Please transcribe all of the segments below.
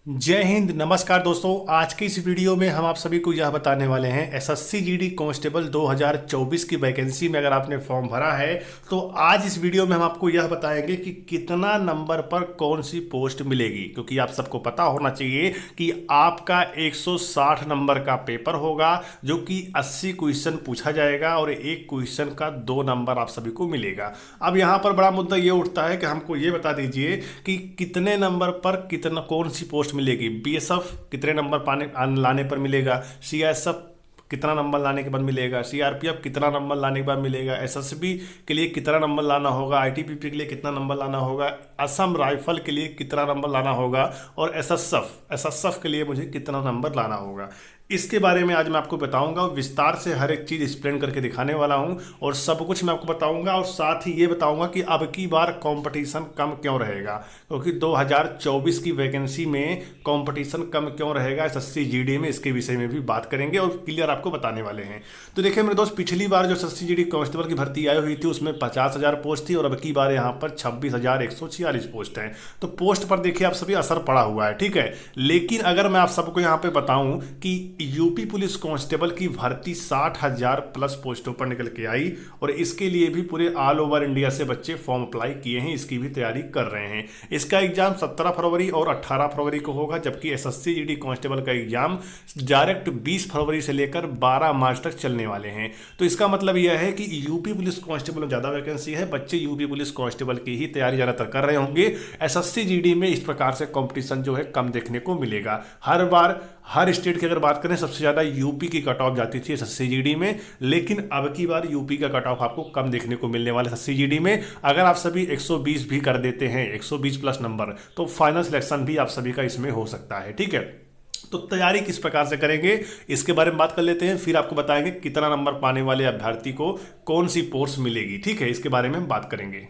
जय हिंद। नमस्कार दोस्तों, आज की इस वीडियो में हम आप सभी को यह बताने वाले हैं एसएससी जीडी कांस्टेबल 2024 की वैकेंसी में अगर आपने फॉर्म भरा है तो आज इस वीडियो में हम आपको यह बताएंगे कि कितना नंबर पर कौन सी पोस्ट मिलेगी। क्योंकि आप सबको पता होना चाहिए कि आपका 160 नंबर का पेपर होगा जो कि 80 क्वेश्चन पूछा जाएगा और एक क्वेश्चन का 2 नंबर आप सभी को मिलेगा। अब यहाँ पर बड़ा मुद्दा ये उठता है कि हमको ये बता दीजिए कि कितने नंबर पर कितना कौन सी पोस्ट मिलेगी। बीएसएफ कितने नंबर पाने लाने पर मिलेगा, सीआईएसएफ कितना नंबर लाने के बाद मिलेगा, सीआरपीएफ कितना नंबर लाने के बाद मिलेगा, एसएसबी के लिए कितना नंबर लाना होगा, आईटीबीपी के लिए कितना नंबर लाना होगा, असम राइफल के लिए कितना नंबर लाना होगा और एसएसएफ एसएसएफ के लिए मुझे कितना नंबर लाना होगा। इसके बारे में आज मैं आपको बताऊंगा और विस्तार से हर एक चीज़ एक्सप्लेन करके दिखाने वाला हूं और सब कुछ मैं आपको बताऊंगा और साथ ही ये बताऊंगा कि अब की बार कंपटीशन कम क्यों रहेगा। क्योंकि 2024 की वैकेंसी में कंपटीशन कम क्यों रहेगा एसएससी जीडी में, इसके विषय में भी बात करेंगे और क्लियर आपको बताने वाले हैं। तो देखिए मेरे दोस्त, पिछली बार जो एसएससी जीडी कांस्टेबल की भर्ती आई हुई थी उसमें 50,000 पोस्ट थी और अब की बार यहाँ पर 26,146 पोस्ट हैं। तो पोस्ट पर देखिए आप सभी असर पड़ा हुआ है, ठीक है। लेकिन अगर मैं आप सबको यहाँ पे बताऊं कि यूपी पुलिस कांस्टेबल की भर्ती 60,000 प्लस पोस्टों पर निकल के आई और इसके लिए भी पूरे ऑल ओवर इंडिया से बच्चे फॉर्म अप्लाई किए हैं, इसकी भी तैयारी कर रहे हैं। इसका एग्जाम 17 फरवरी और 18 फरवरी को होगा, जबकि एसएससी जीडी कांस्टेबल का एग्जाम डायरेक्ट 20 फरवरी से लेकर 12 मार्च तक चलने वाले हैं। तो इसका मतलब यह है कि यूपी पुलिस कांस्टेबल में ज़्यादा वैकेंसी है, बच्चे यूपी पुलिस कांस्टेबल की ही तैयारी ज़्यादातर कर रहे होंगे। एसएससी जीडी में इस प्रकार से कंपटीशन जो है कम देखने को मिलेगा। हर बार हर स्टेट की अगर बात करें सबसे ज़्यादा यूपी की कट ऑफ जाती थी एसएससी जीडी में, लेकिन अब की बार यूपी का कट ऑफ आपको कम देखने को मिलने वाला है एसएससी जीडी में। अगर आप सभी 120 भी कर देते हैं, 120 प्लस नंबर, तो फाइनल सिलेक्शन भी आप सभी का इसमें हो सकता है, ठीक है। तो तैयारी किस प्रकार से करेंगे इसके बारे में बात कर लेते हैं, फिर आपको बताएंगे कितना नंबर पाने वाले अभ्यर्थी को कौन सी पोस्ट मिलेगी, ठीक है। इसके बारे में हम बात करेंगे।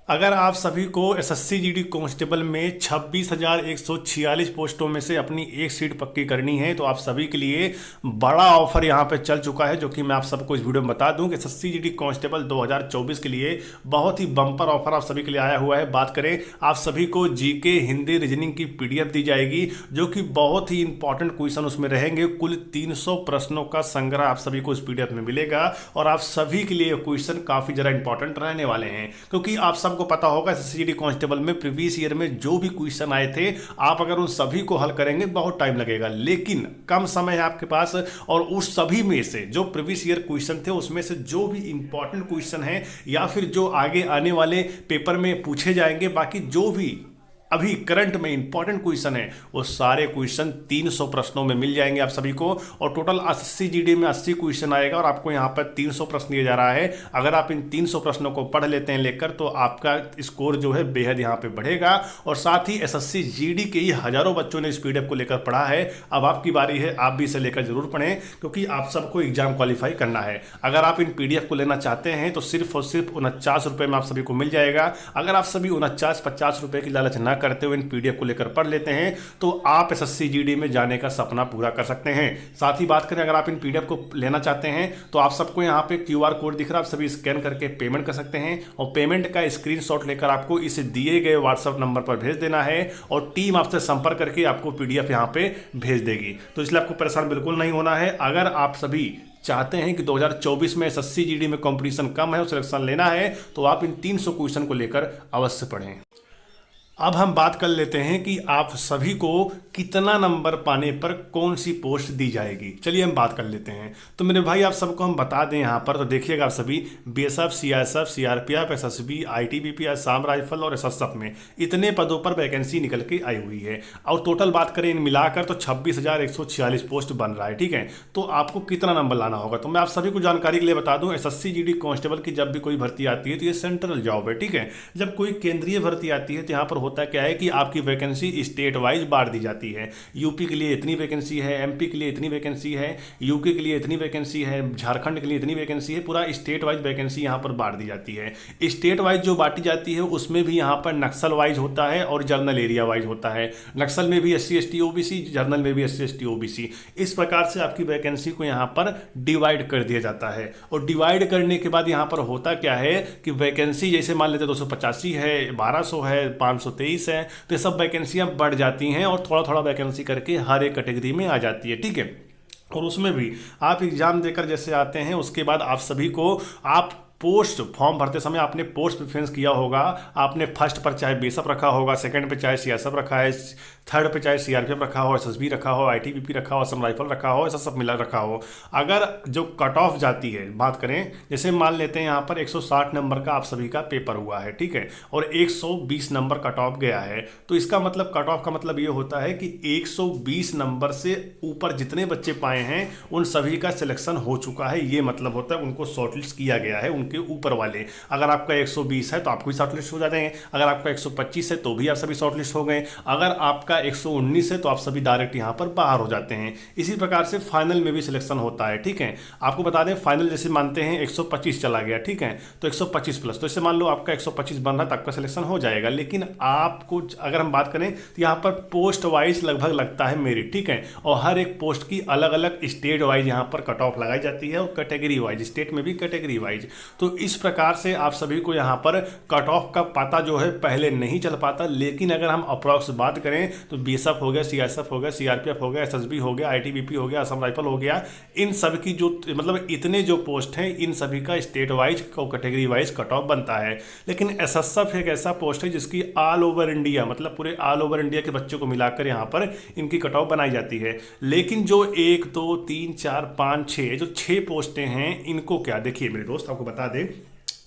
अगर आप सभी को एसएससी जीडी कांस्टेबल में 26,146 पोस्टों में से अपनी एक सीट पक्की करनी है तो आप सभी के लिए बड़ा ऑफर यहां पे चल चुका है, जो कि मैं आप सबको इस वीडियो में बता दूं कि एसएससी जीडी कांस्टेबल 2024 के लिए बहुत ही बम्पर ऑफर आप सभी के लिए आया हुआ है। बात करें, आप सभी को जीके, हिंदी, रीजनिंग की पीडीएफ दी जाएगी जो कि बहुत ही इंपॉर्टेंट क्वेश्चन उसमें रहेंगे। कुल 300 प्रश्नों का संग्रह आप सभी को इस पीडीएफ में मिलेगा और आप सभी के लिए क्वेश्चन काफी जरा इंपॉर्टेंट रहने वाले हैं। क्योंकि आप सब को पता होगा एसएससी जीडी कांस्टेबल में प्रीवियस ईयर में जो भी क्वेश्चन आए थे, आप अगर उन सभी को हल करेंगे बहुत टाइम लगेगा, लेकिन कम समय है आपके पास और उस सभी में से जो प्रीवियस ईयर क्वेश्चन थे उसमें से जो भी इंपॉर्टेंट क्वेश्चन है या फिर जो आगे आने वाले पेपर में पूछे जाएंगे, बाकी जो भी अभी करंट में इंपॉर्टेंट क्वेश्चन है वो सारे क्वेश्चन 300 प्रश्नों में मिल जाएंगे आप सभी को। और टोटल एसएससी जीडी में 80 क्वेश्चन आएगा और आपको यहाँ पर 300 प्रश्न दिया जा रहा है। अगर आप इन 300 प्रश्नों को पढ़ लेते हैं लेकर तो आपका स्कोर जो है बेहद यहाँ पे बढ़ेगा। और साथ ही एसएससी जीडी के ही हजारों बच्चों ने इस पीडीएफ को लेकर पढ़ा है। अब आपकी बारी है, आप भी इसे लेकर जरूर पढ़ें क्योंकि आप सबको एग्जाम क्वालिफाई करना है। अगर आप इन पीडीएफ को लेना चाहते हैं तो सिर्फ और सिर्फ 49 रुपये में आप सभी को मिल जाएगा। अगर आप सभी 49-50 रुपये की लालच ना करते हुए इन पीडीएफ को लेकर पढ़ लेते हैं तो आप एसएससी जीडी में जाने का सपना पूरा कर सकते हैं। साथ ही बात करें, अगर आप इन पीडीएफ को लेना चाहते हैं तो आप सबको यहाँ पे क्यूआर कोड दिख रहा है, आप सभी स्कैन करके पेमेंट कर सकते हैं और पेमेंट का स्क्रीनशॉट लेकर आपको इस दिए गए व्हाट्सएप नंबर पर भेज देना है और टीम आपसे संपर्क करके आपको पीडीएफ यहाँ पे भेज देगी। तो इसलिए आपको परेशान बिल्कुल नहीं होना है। अगर आप सभी चाहते हैं कि 2024 में एसएससी जीडी में कंपटीशन कम है और सिलेक्शन लेना है तो आप इन 300 क्वेश्चन को लेकर अवश्य पढ़ें। अब हम बात कर लेते हैं कि आप सभी को कितना नंबर पाने पर कौन सी पोस्ट दी जाएगी। चलिए हम बात कर लेते हैं। तो मेरे भाई आप सबको हम बता दें यहाँ पर, तो देखिएगा आप सभी BSF, CISF, CRPF, SSB, ITBP, Assam rifle और एसएसएफ में इतने पदों पर वैकेंसी निकल के आई हुई है और टोटल बात करें इन मिलाकर तो 26,146 पोस्ट बन रहा है, ठीक है। तो आपको कितना नंबर लाना होगा तो मैं आप सभी को जानकारी के लिए बता दूं, एसएससी जीडी कांस्टेबल की जब भी कोई भर्ती आती है तो ये सेंट्रल जॉब है, ठीक है। जब कोई केंद्रीय भर्ती आती है तो यहाँ पर होता क्या है कि आपकी वैकेंसी स्टेट वाइज बांट दी जाती जाती है। यूपी के लिए इतनी वैकेंसी है, एमपी के लिए इतनी वैकेंसी है, यूके के लिए इतनी वैकेंसी है, झारखंड के लिए इतनी वैकेंसी है, पूरा स्टेट वाइज वैकेंसी यहाँ पर बांट दी जाती है। स्टेट वाइज जो बांटी जाती है उसमें भी यहाँ पर नक्सल वाइज होता है और जर्नल एरिया वाइज होता है। नक्सल में भी SC ST OBC, जर्नल में भी SC ST OBC। इस प्रकार से आपकी वैकेंसी को यहाँ पर डिवाइड कर दिया जाता है। और डिवाइड करने के बाद यहाँ पर होता क्या है कि वैकेंसी जैसे मान लेते 285 है, 1200 है, 523 है, तो ये सब वैकेंसियाँ बढ़ जाती हैं और थोड़ा थोड़ा वैकेंसी करके हर एक कैटेगरी में आ जाती है। ठीक है, और उसमें भी आप एग्जाम देकर जैसे आते हैं उसके बाद आप सभी को आप पोस्ट फॉर्म भरते समय आपने पोस्ट प्रेफरेंस किया होगा। आपने फर्स्ट पर चाहे बेसअप रखा होगा, सेकंड पे चाहे सीएसएफ रखा है, थर्ड पे चाहे सीआरपीएफ रखा हो, एसएसबी रखा हो, आईटीबीपी रखा हो, असम राइफल रखा हो, ऐसा सब मिला रखा हो। अगर जो कट ऑफ जाती है बात करें, जैसे मान लेते हैं यहाँ पर 160 नंबर का आप सभी का पेपर हुआ है, ठीक है, और 120 नंबर कट ऑफ गया है, तो इसका मतलब कट ऑफ का मतलब ये होता है कि 120 नंबर से ऊपर जितने बच्चे पाए हैं उन सभी का सिलेक्शन हो चुका है। ये मतलब होता है उनको शॉर्टलिस्ट किया गया है, उनके ऊपर वाले। अगर आपका 120 है तो आपको भी शॉर्टलिस्ट हो जाते हैं, अगर आपका 125 है तो भी आप सभी शॉर्टलिस्ट हो गए, अगर आपका 119 है तो आप सभी डायरेक्ट यहां पर बाहर हो जाते हैं। इसी प्रकार से फाइनल में भी सिलेक्शन होता है। ठीक है, आपको बता दें फाइनल जैसे मानते हैं 125 चला गया, ठीक है, तो 125 प्लस, तो इससे मान लो आपका 125 बन रहा है तो आपका सिलेक्शन हो जाएगा। लेकिन आपको अगर हम बात करें तो यहाँ पर पोस्ट वाइज लगभग लगता है मेरिट, ठीक है, और हर एक पोस्ट की अलग अलग स्टेट वाइज यहाँ पर कट ऑफ लगाई जाती है और कैटेगरी वाइज, स्टेट में भी कैटेगरी वाइज। तो इस प्रकार से आप सभी को यहाँ पर कट ऑफ का पता जो है पहले नहीं चल पाता। लेकिन अगर हम अप्रॉक्स बात करें तो बीएसएफ हो गया, सीआईएसएफ हो गया, सीआरपीएफ हो गया, एसएसबी हो गया, आईटीबीपी हो गया, असम राइफल हो गया, इन सब की जो मतलब इतने जो पोस्ट हैं इन सभी का स्टेट वाइज और कैटेगरी वाइज कट ऑफ बनता है। लेकिन एसएसएफ एक ऐसा पोस्ट है जिसकी ऑल ओवर इंडिया, मतलब पूरे ऑल ओवर इंडिया के बच्चों को मिलाकर यहाँ पर इनकी कट ऑफ बनाई जाती है। लेकिन जो 1 2 3 4 5 6 जो 6 पोस्टें हैं इनको क्या, देखिए मेरे दोस्त आपको बता दें,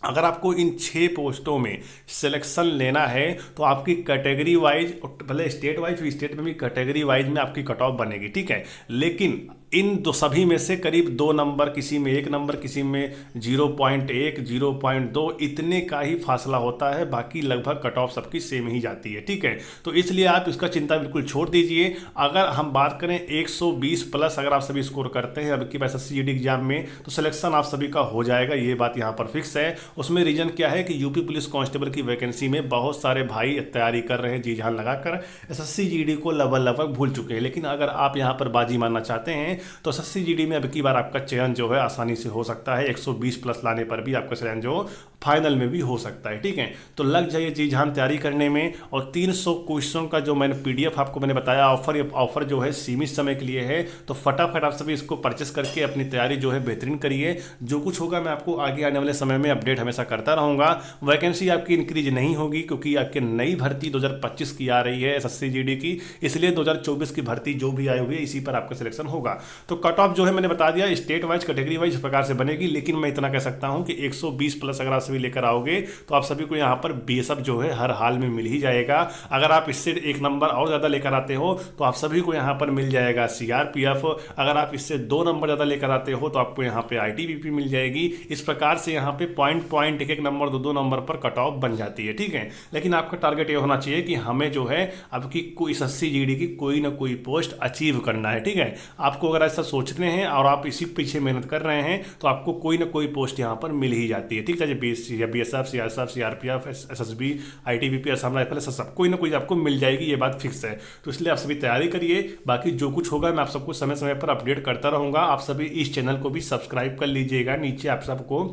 अगर आपको इन 6 पोस्टों में सिलेक्शन लेना है तो आपकी कैटेगरी वाइज, भले स्टेट वाइज, स्टेट में भी कैटेगरी वाइज में आपकी कट ऑफ बनेगी, ठीक है। लेकिन इन दो सभी में से करीब 2 नंबर, किसी में 1 नंबर, किसी में 0.1 0.2 इतने का ही फासला होता है, बाकी लगभग कट ऑफ सबकी सेम ही जाती है, ठीक है। तो इसलिए आप इसका चिंता बिल्कुल छोड़ दीजिए। अगर हम बात करें 120 प्लस अगर आप सभी स्कोर करते हैं अब की SSC GD एग्जाम में तो सिलेक्शन आप सभी का हो जाएगा, ये बात यहाँ पर फिक्स है। उसमें रीजन क्या है कि यूपी पुलिस कांस्टेबल की वैकेंसी में बहुत सारे भाई तैयारी कर रहे हैं, जी जान लगाकर SSC GD को लगभग भूल चुके हैं। लेकिन अगर आप यहाँ पर बाजी मारना चाहते हैं तो SSC GD में अब की बार आपका चयन जो है आसानी से हो सकता है। 120 प्लस लाने पर भी आपका चयन जो फाइनल में भी हो सकता है, ठीक है। तो लग जाइए जी जान तैयारी करने में। और 300 क्वेश्चन का जो मैंने PDF आपको मैंने बताया, ऑफर जो है सीमित समय के लिए है, तो फटाफट आप सभी इसको परचेस करके अपनी तैयारी जो है बेहतरीन करिए। जो कुछ होगा मैं आपको आगे आने वाले समय में अपडेट हमेशा करता रहूँगा। वैकेंसी आपकी इंक्रीज नहीं होगी क्योंकि आपकी नई भर्ती 2025 की आ रही है SSC GD की, इसलिए 2024 की भर्ती जो भी आई हुई है इसी पर आपका सिलेक्शन होगा। तो कट ऑफ जो है मैंने बता दिया स्टेट वाइज कैटेगरी वाइज इस प्रकार से बनेगी। लेकिन मैं इतना कह सकता हूं कि 120 प्लस अगर आप सभी लेकर आओगे तो आप सभी को यहां पर बीएसएफ जो है हर हाल में मिल ही जाएगा। अगर आप इससे 1 नंबर और ज्यादा लेकर आते हो तो आप सभी को यहां पर मिल जाएगा सीआरपीएफ। अगर आप इससे 2 नंबर ज्यादा लेकर आते हो तो आपको यहां पे आईटीबीपी मिल जाएगी। इस प्रकार से यहां पे पॉइंट 1 नंबर 2 नंबर पर कट ऑफ बन जाती है, ठीक है। लेकिन आपका टारगेट ये होना चाहिए कि हमें जो है अब की कोई SSC GD की कोई ना कोई पोस्ट अचीव करना है, ठीक है। आपको अगर ऐसा सोचते हैं और आप इसी पीछे मेहनत कर रहे हैं तो आपको कोई ना कोई पोस्ट यहाँ पर मिल ही जाती है, ठीक है। BSF, CRSF, CRPF, SSB, ITBP, Assam rifle, सब कोई ना कोई आपको मिल जाएगी, ये बात फिक्स है। तो इसलिए आप सभी तैयारी करिए। बाकी जो कुछ होगा मैं आप सबको समय समय पर अपडेट करता रहूँगा। आप सभी इस चैनल को भी सब्सक्राइब कर लीजिएगा। नीचे आप सबको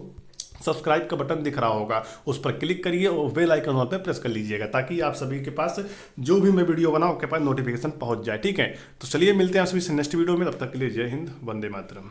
सब्सक्राइब का बटन दिख रहा होगा, उस पर क्लिक करिए और बेल आइकन पर प्रेस कर लीजिएगा ताकि आप सभी के पास जो भी मैं वीडियो बनाऊं आपके पास नोटिफिकेशन पहुंच जाए, ठीक है। तो चलिए मिलते हैं आप सभी से नेक्स्ट वीडियो में, तब तक के लिए जय हिंद, वंदे मातरम।